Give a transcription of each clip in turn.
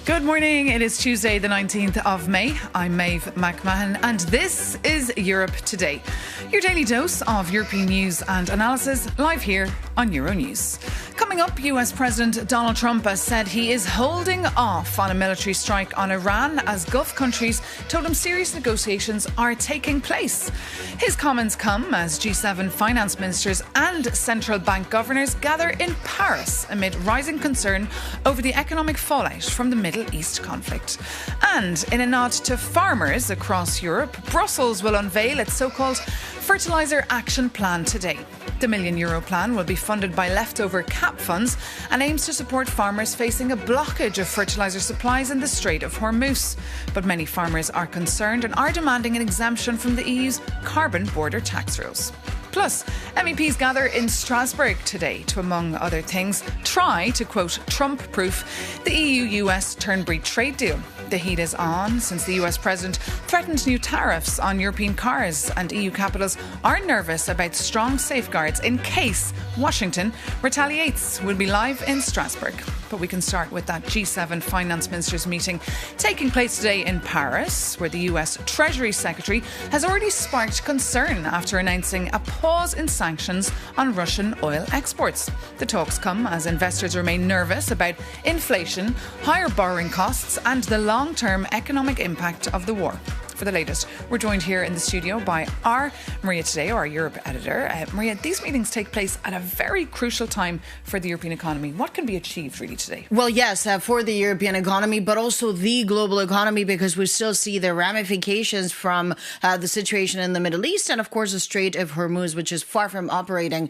Good morning. It is Tuesday, the 19th of May. I'm Maeve McMahon, and this is Europe Today, your daily dose of European news and analysis, live here on Euronews. Coming up, US President Donald Trump has said he is holding off on a military strike on Iran as Gulf countries told him serious negotiations are taking place. His comments come as G7 finance ministers and central bank governors gather in Paris amid rising concern over the economic fallout from the Middle East conflict. And in a nod to farmers across Europe, Brussels will unveil its so-called fertiliser action plan today. The €1 million plan will be funded by leftover CAP funds and aims to support farmers facing a blockage of fertiliser supplies in the Strait of Ormuz. But many farmers are concerned and are demanding an exemption from the EU's carbon border tax rules. Plus, MEPs gather in Strasbourg today to, among other things, try to, quote, Trump-proof the EU-US Turnberry trade deal. The heat is on since the US president threatened new tariffs on European cars, and EU capitals are nervous about strong safeguards in case Washington retaliates. We'll be live in Strasbourg. But we can start with that G7 finance ministers meeting taking place today in Paris, where the US Treasury Secretary has already sparked concern after announcing a pause in sanctions on Russian oil exports. The talks come as investors remain nervous about inflation, higher borrowing costs, and the long-term economic impact of the war. For the latest, we're joined here in the studio by our Maria Tadeo, our Europe editor. Maria, these meetings take place at a very crucial time for the European economy. What can be achieved really today? Well, yes, for the European economy, but also the global economy, because we still see the ramifications from the situation in the Middle East and, of course, the Strait of Hormuz, which is far from operating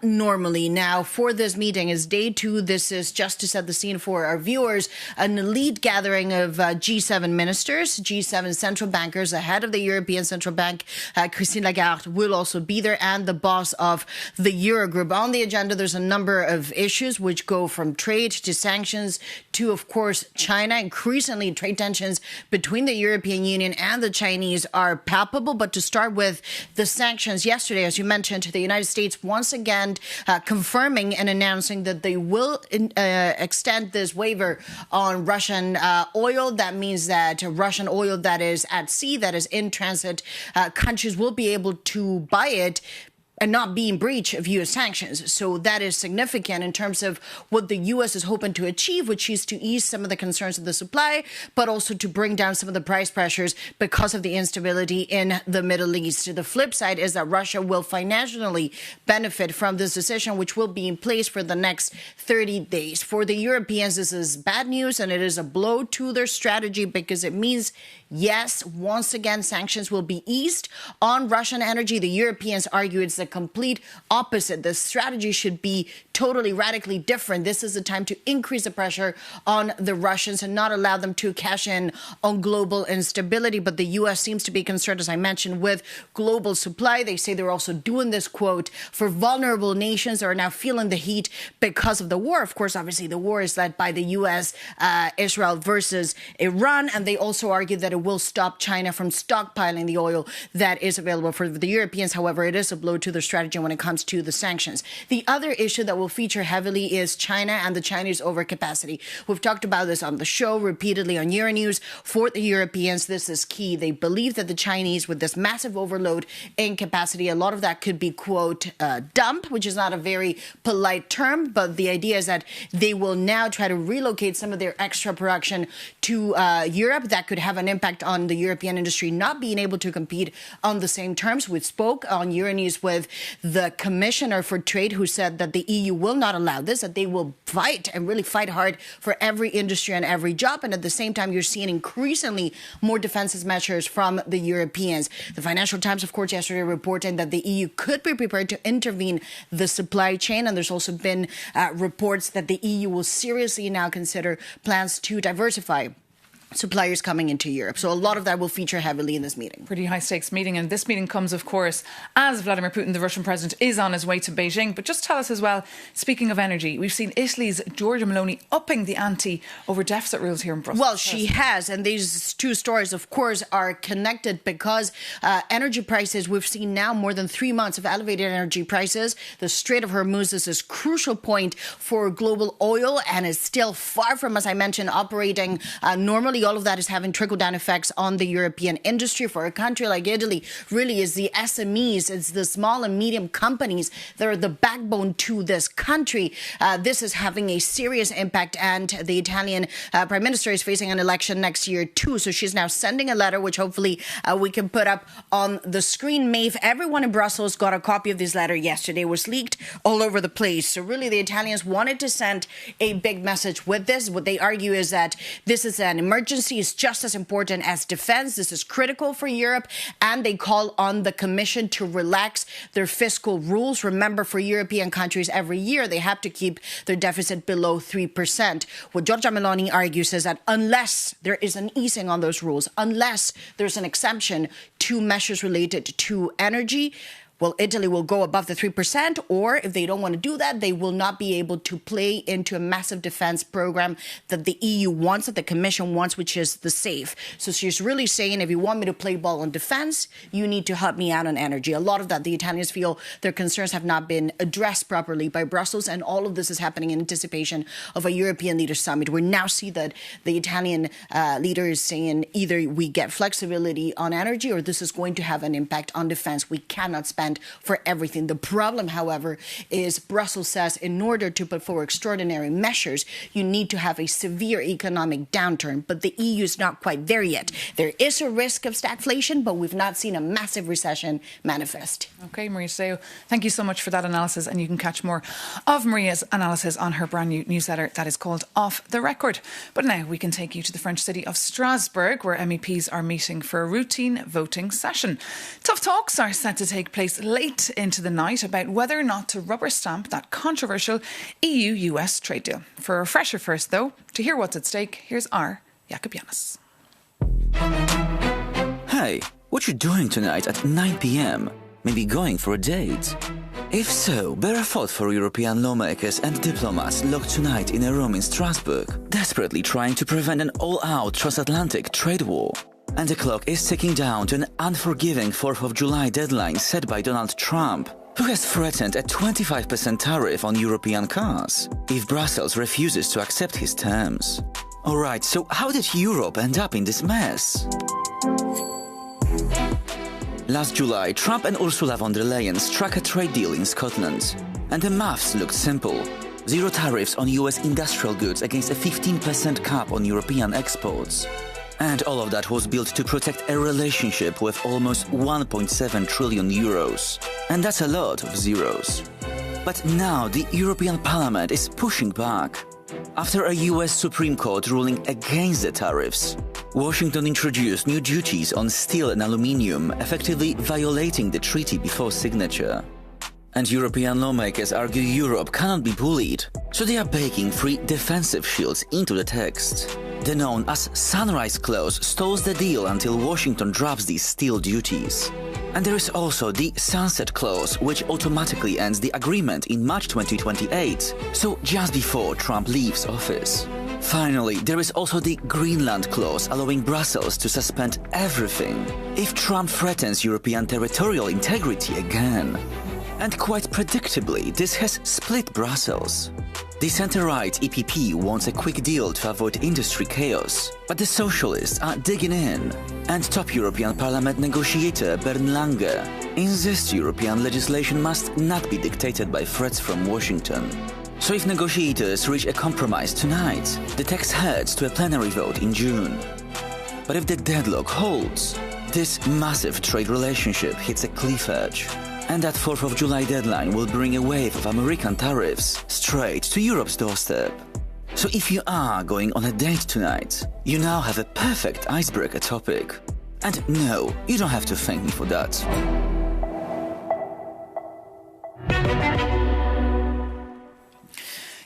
normally. Now, for this meeting is day two. This is, just to set the scene for our viewers, an elite gathering of G7 ministers, G7 central bankers. The head of the European Central Bank, Christine Lagarde, will also be there, and the boss of the Eurogroup. On the agenda, there's a number of issues which go from trade to sanctions to, of course, China. Increasingly, trade tensions between the European Union and the Chinese are palpable. But to start with the sanctions, yesterday, as you mentioned, the United States once again confirming and announcing that they will extend this waiver on Russian oil. That means that Russian oil that is at sea, that is in transit, countries will be able to buy it and not be in breach of U.S. sanctions. So that is significant in terms of what the U.S. is hoping to achieve, which is to ease some of the concerns of the supply, but also to bring down some of the price pressures because of the instability in the Middle East. The flip side is that Russia will financially benefit from this decision, which will be in place for the next 30 days. For the Europeans, this is bad news, and it is a blow to their strategy because it means, yes, once again, sanctions will be eased on Russian energy. The Europeans argue it's the complete opposite. The strategy should be totally radically different. This is the time to increase the pressure on the Russians and not allow them to cash in on global instability. But the U.S. seems to be concerned, as I mentioned, with global supply. They say they're also doing this, quote, for vulnerable nations that are now feeling the heat because of the war. Of course, obviously, the war is led by the U.S., Israel versus Iran. And they also argue that it will stop China from stockpiling the oil that is available for the Europeans. However, it is a blow to their strategy when it comes to the sanctions. The other issue that will feature heavily is China and the Chinese overcapacity. We've talked about this on the show repeatedly on Euronews. For the Europeans, this is key. They believe that the Chinese, with this massive overload in capacity, a lot of that could be, quote, dump, which is not a very polite term, but the idea is that they will now try to relocate some of their extra production to Europe. That could have an impact on the European industry not being able to compete on the same terms. We spoke on Euronews with the Commissioner for Trade, who said that the EU will not allow this, that they will fight and really fight hard for every industry and every job. And at the same time, you're seeing increasingly more defensive measures from the Europeans. The Financial Times, of course, yesterday reported that the EU could be prepared to intervene the supply chain. And there's also been reports that the EU will seriously now consider plans to diversify suppliers coming into Europe. So a lot of that will feature heavily in this meeting. Pretty high stakes meeting. And this meeting comes, of course, as Vladimir Putin, the Russian president, is on his way to Beijing. But just tell us as well, speaking of energy, we've seen Italy's Giorgia Meloni upping the ante over deficit rules here in Brussels. Well, she has. And these two stories, of course, are connected because energy prices, we've seen now more than 3 months of elevated energy prices. The Strait of Ormuz is this crucial point for global oil and is still far from, as I mentioned, operating normally. All of that is having trickle-down effects on the European industry. For a country like Italy, really is the SMEs, it's the small and medium companies that are the backbone to this country. This is having a serious impact, and the Italian Prime Minister is facing an election next year too. So she's now sending a letter, which hopefully we can put up on the screen. Maeve, everyone in Brussels got a copy of this letter yesterday. It was leaked all over the place. So really the Italians wanted to send a big message with this. What they argue is that this is an emergency. Is just as important as defense. This is critical for Europe, and they call on the Commission to relax their fiscal rules. Remember, for European countries, every year they have to keep their deficit below 3%. What Giorgia Meloni argues is that unless there is an easing on those rules, unless there's an exemption to measures related to energy, well, Italy will go above the 3%, or if they don't want to do that, they will not be able to play into a massive defense program that the EU wants, that the Commission wants, which is the SAFE. So she's really saying, if you want me to play ball on defense, you need to help me out on energy. A lot of that, the Italians feel their concerns have not been addressed properly by Brussels, and all of this is happening in anticipation of a European Leaders Summit. We now see that the Italian leader is saying either we get flexibility on energy or this is going to have an impact on defense. We cannot spend for everything. The problem, however, is Brussels says in order to put forward extraordinary measures, you need to have a severe economic downturn. But the EU is not quite there yet. There is a risk of stagflation, but we've not seen a massive recession manifest. OK, Maria Seo, thank you so much for that analysis. And you can catch more of Maria's analysis on her brand new newsletter that is called Off the Record. But now we can take you to the French city of Strasbourg, where MEPs are meeting for a routine voting session. Tough talks are set to take place late into the night about whether or not to rubber stamp that controversial EU-US trade deal. For a refresher first, though, to hear what's at stake, here's our Jakob Janis. Hey, what you doing tonight at 9 p.m? Maybe going for a date? If so, bear a thought for European lawmakers and diplomats locked tonight in a room in Strasbourg, desperately trying to prevent an all-out transatlantic trade war. And the clock is ticking down to an unforgiving 4th of July deadline set by Donald Trump, who has threatened a 25% tariff on European cars if Brussels refuses to accept his terms. Alright, so how did Europe end up in this mess? Last July, Trump and Ursula von der Leyen struck a trade deal in Scotland. And the maths looked simple. 0 tariffs on US industrial goods against a 15% cap on European exports. And all of that was built to protect a relationship with almost 1.7 trillion euros. And that's a lot of zeros. But now the European Parliament is pushing back. After a US Supreme Court ruling against the tariffs, Washington introduced new duties on steel and aluminium, effectively violating the treaty before signature. And European lawmakers argue Europe cannot be bullied, so they are baking 3 defensive shields into the text. The known as Sunrise Clause stalls the deal until Washington drops these steel duties. And there is also the Sunset Clause, which automatically ends the agreement in March 2028, so just before Trump leaves office. Finally, there is also the Greenland Clause, allowing Brussels to suspend everything if Trump threatens European territorial integrity again. And quite predictably, this has split Brussels. The centre-right EPP wants a quick deal to avoid industry chaos, but the socialists are digging in. And top European Parliament negotiator Bernd Lange insists European legislation must not be dictated by threats from Washington. So if negotiators reach a compromise tonight, the text heads to a plenary vote in June. But if the deadlock holds, this massive trade relationship hits a cliff edge. And that 4th of July deadline will bring a wave of American tariffs straight to Europe's doorstep. So if you are going on a date tonight, you now have a perfect icebreaker topic. And no, you don't have to thank me for that.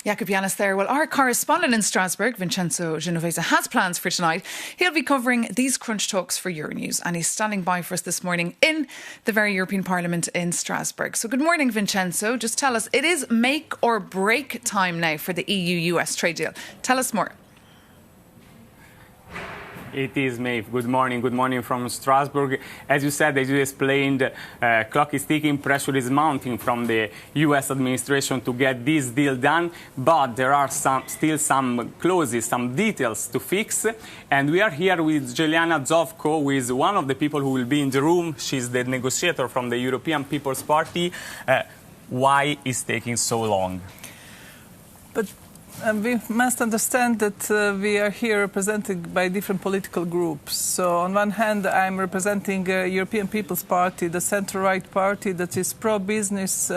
Jakob Yanis there. Well, our correspondent in Strasbourg, Vincenzo Genovese, has plans for tonight. He'll be covering these crunch talks for Euronews, and he's standing by for us this morning in the very European Parliament in Strasbourg. So good morning, Vincenzo. Just tell us, it is make or break time now for the EU-US trade deal. Tell us more. It is, Maeve. Good morning from Strasbourg. As you said, as you explained, clock is ticking, pressure is mounting from the US administration to get this deal done, but there are still some clauses, some details to fix, and we are here with Juliana Zovko, who is one of the people who will be in the room. She's the negotiator from the European People's Party. Why is it taking so long? But we must understand that we are here represented by different political groups. So on one hand, I'm representing European People's Party, the centre-right party that is pro-business,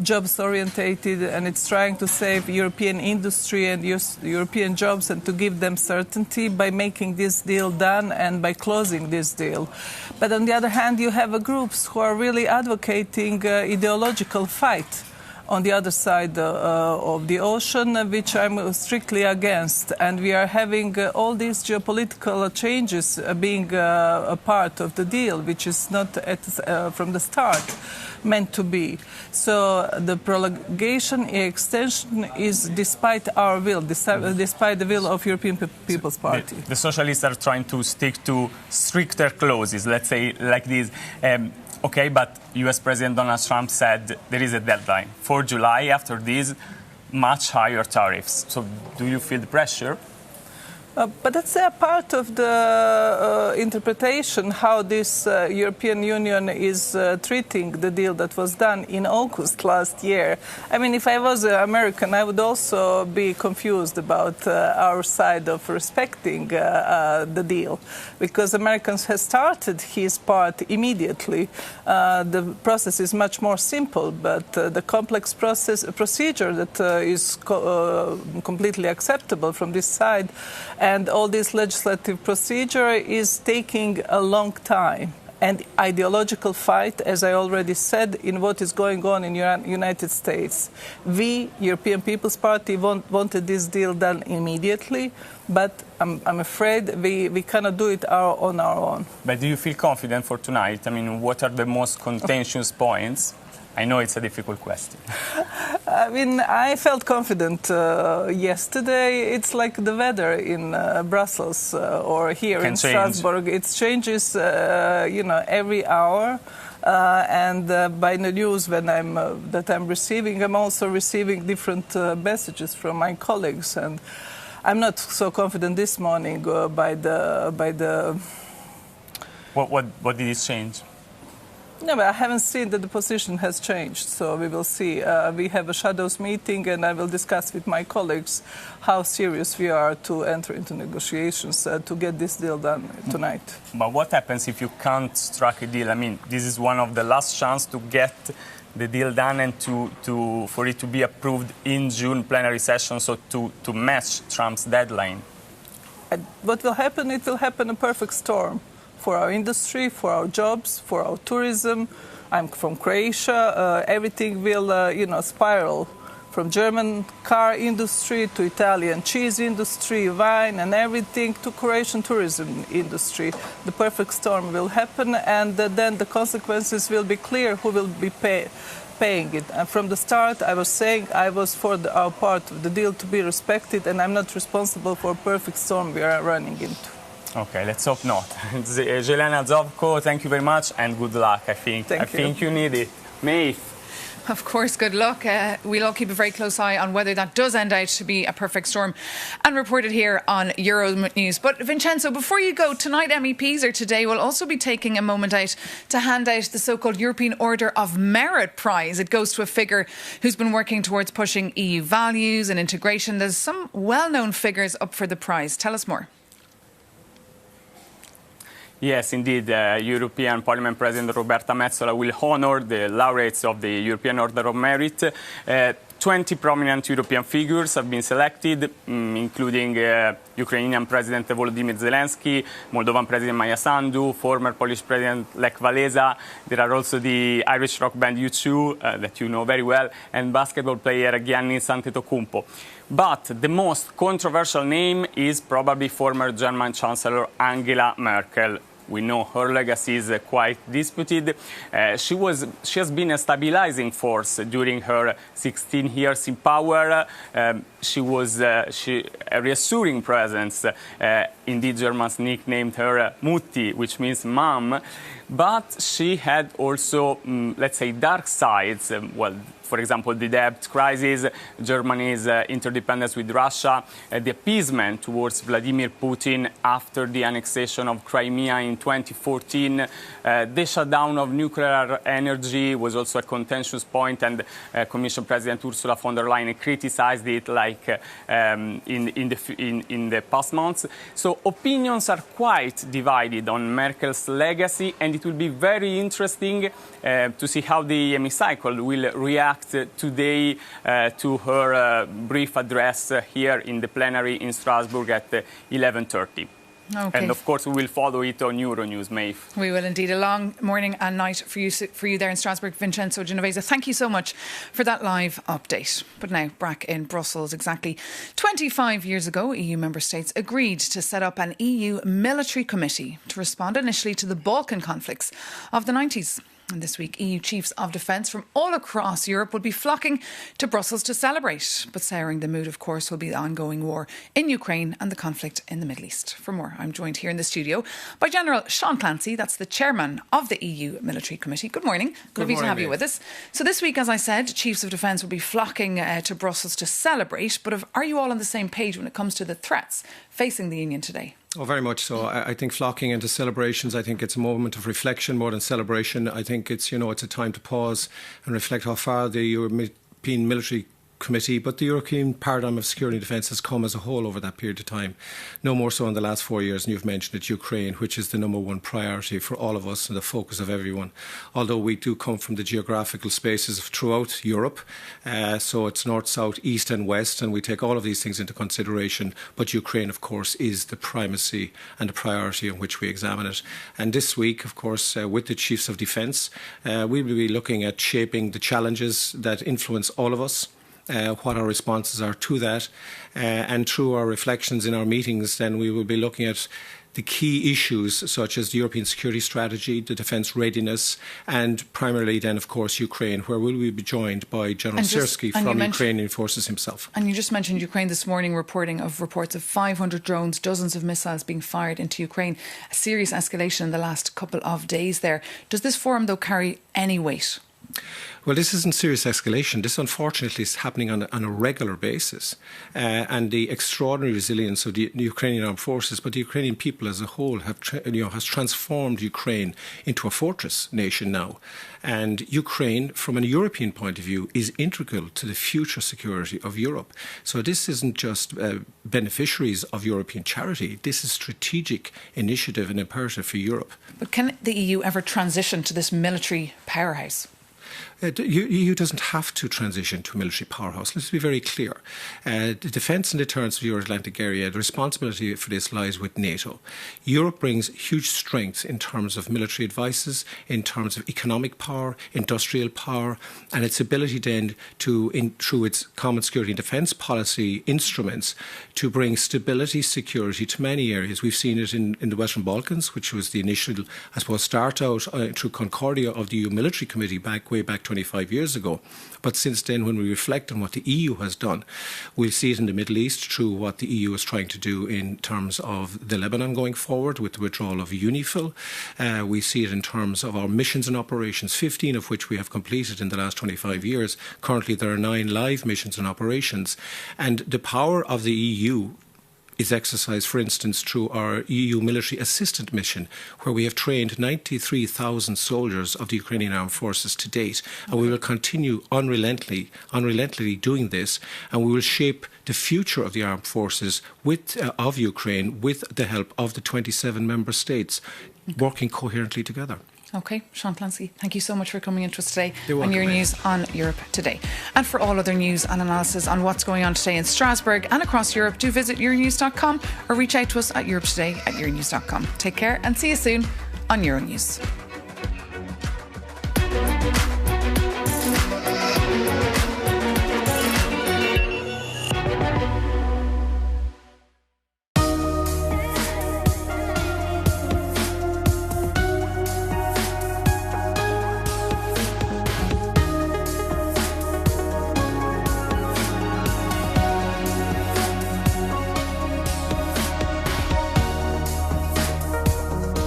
jobs-orientated, and it's trying to save European industry and European jobs and to give them certainty by making this deal done and by closing this deal. But on the other hand, you have groups who are really advocating ideological fight on the other side of the ocean, which I'm strictly against. And we are having all these geopolitical changes being a part of the deal, which is not from the start meant to be. So the prolongation, extension is despite our will, despite the will of European People's Party. The socialists are trying to stick to stricter clauses, let's say like this. Okay, but US President Donald Trump said there is a deadline for July. After this, much higher tariffs. So do you feel the pressure? But that's a part of the interpretation, how this European Union is treating the deal that was done in August last year. I mean, if I was an American, I would also be confused about our side of respecting the deal, because Americans have started his part immediately. The process is much more simple, but the complex procedure that is completely acceptable from this side, and all this legislative procedure is taking a long time. And ideological fight, as I already said, in what is going on in the United States. We, European People's Party, wanted this deal done immediately, but I'm afraid we cannot do it on our own. But do you feel confident for tonight? I mean, what are the most contentious points? I know it's a difficult question. I mean, I felt confident yesterday. It's like the weather in Brussels or here in Strasbourg. It changes, every hour. And by the news that I'm receiving, I'm also receiving different messages from my colleagues. And I'm not so confident this morning by the. What did it change? No, but I haven't seen that the position has changed, so we will see. We have a shadows meeting, and I will discuss with my colleagues how serious we are to enter into negotiations to get this deal done tonight. But what happens if you can't strike a deal? I mean, this is one of the last chances to get the deal done and for it to be approved in June plenary session, so to match Trump's deadline. And what will happen? It will happen a perfect storm. For our industry, for our jobs, for our tourism. I'm from Croatia. Everything will, spiral from German car industry to Italian cheese industry, wine and everything to Croatian tourism industry. The perfect storm will happen, and then the consequences will be clear who will be paying it. And from the start, I was saying I was for our part of the deal to be respected, and I'm not responsible for a perfect storm we are running into. Okay, let's hope not. Juliana Zovko, thank you very much and good luck, I think. I think you need it. Maeve. Of course, good luck. We'll all keep a very close eye on whether that does end out to be a perfect storm and report it here on Euronews. But Vincenzo, before you go, tonight MEPs or today will also be taking a moment out to hand out the so-called European Order of Merit Prize. It goes to a figure who's been working towards pushing EU values and integration. There's some well-known figures up for the prize. Tell us more. Yes, indeed. European Parliament President Roberta Metsola will honour the laureates of the European Order of Merit. 20 prominent European figures have been selected, including Ukrainian President Volodymyr Zelensky, Moldovan President Maia Sandu, former Polish President Lech Walesa. There are also the Irish rock band U2, that you know very well, and basketball player Giannis Antetokounmpo. But the most controversial name is probably former German Chancellor Angela Merkel. We know her legacy is quite disputed. She has been a stabilizing force during her 16 years in power. She was a reassuring presence. Indeed, Germans nicknamed her Mutti, which means mom. But she had also, let's say, dark sides. For example, the debt crisis, Germany's interdependence with Russia, the appeasement towards Vladimir Putin after the annexation of Crimea in 2014, the shutdown of nuclear energy was also a contentious point, and Commission President Ursula von der Leyen criticized it in the past months. So opinions are quite divided on Merkel's legacy, and it will be very interesting to see how the hemicycle will react today to her brief address here in the plenary in Strasbourg at 11:30. Okay. And of course, we will follow it on Euronews, Maeve. We will indeed. A long morning and night for you there in Strasbourg, Vincenzo Genovese. Thank you so much for that live update. But now, back in Brussels, exactly 25 years ago, EU member states agreed to set up an EU military committee to respond initially to the Balkan conflicts of the 90s. And this week, EU chiefs of defence from all across Europe will be flocking to Brussels to celebrate. But souring the mood, of course, will be the ongoing war in Ukraine and the conflict in the Middle East. For more, I'm joined here in the studio by General Sean Clancy, that's the chairman of the EU Military Committee. Good morning. Lovely to have you with us. So this week, as I said, chiefs of defence will be flocking to Brussels to celebrate. But are you all on the same page when it comes to the threats facing the Union today? Oh, very much so. I think flocking into celebrations, I think it's a moment of reflection more than celebration. I think it's a time to pause and reflect how far the European Military Committee, but the European paradigm of security and defence has come as a whole over that period of time. No more so in the last 4 years, and you've mentioned it, Ukraine, which is the number one priority for all of us and the focus of everyone. Although we do come from the geographical spaces throughout Europe, so it's north, south, east and west, and we take all of these things into consideration. But Ukraine, of course, is the primacy and the priority in which we examine it. And this week, of course, with the chiefs of defence, we will be looking at shaping the challenges that influence all of us. What our responses are to that, and through our reflections in our meetings, then we will be looking at the key issues such as the European security strategy, the defence readiness, and primarily then, of course, Ukraine, where we will be joined by General Syrski from Ukrainian forces himself. And you just mentioned Ukraine this morning, reports of 500 drones, dozens of missiles being fired into Ukraine. A serious escalation in the last couple of days there. Does this forum, though, carry any weight? Well, this isn't serious escalation. This, unfortunately, is happening on a regular basis. And the extraordinary resilience of the Ukrainian armed forces, but the Ukrainian people as a whole has transformed Ukraine into a fortress nation now. And Ukraine, from a European point of view, is integral to the future security of Europe. So this isn't just beneficiaries of European charity. This is strategic initiative and imperative for Europe. But can the EU ever transition to this military powerhouse? The EU doesn't have to transition to a military powerhouse. Let's be very clear. The defence and deterrence of the Euro-Atlantic area, the responsibility for this lies with NATO. Europe brings huge strength in terms of military advices, in terms of economic power, industrial power, and its ability then to, through its common security and defence policy instruments, to bring stability, security to many areas. We've seen it in the Western Balkans, which was the initial, I suppose, start out through Concordia of the EU Military Committee way back 25 years ago. But since then, when we reflect on what the EU has done, we'll see it in the Middle East through what the EU is trying to do in terms of the Lebanon going forward with the withdrawal of UNIFIL. We see it in terms of our missions and operations, 15 of which we have completed in the last 25 years. Currently, there are 9 live missions and operations. And the power of the EU is exercised, for instance, through our EU military assistant mission, where we have trained 93,000 soldiers of the Ukrainian armed forces to date. And we will continue unrelentingly doing this, and we will shape the future of the armed forces of Ukraine with the help of the 27 member states working coherently together. Okay, Sean Clancy, thank you so much for coming into us today You're on welcome, your mate. news on Europe Today. And for all other news and analysis on what's going on today in Strasbourg and across Europe, do visit euronews.com or reach out to us at europetoday@euronews.com. Take care and see you soon on Euronews.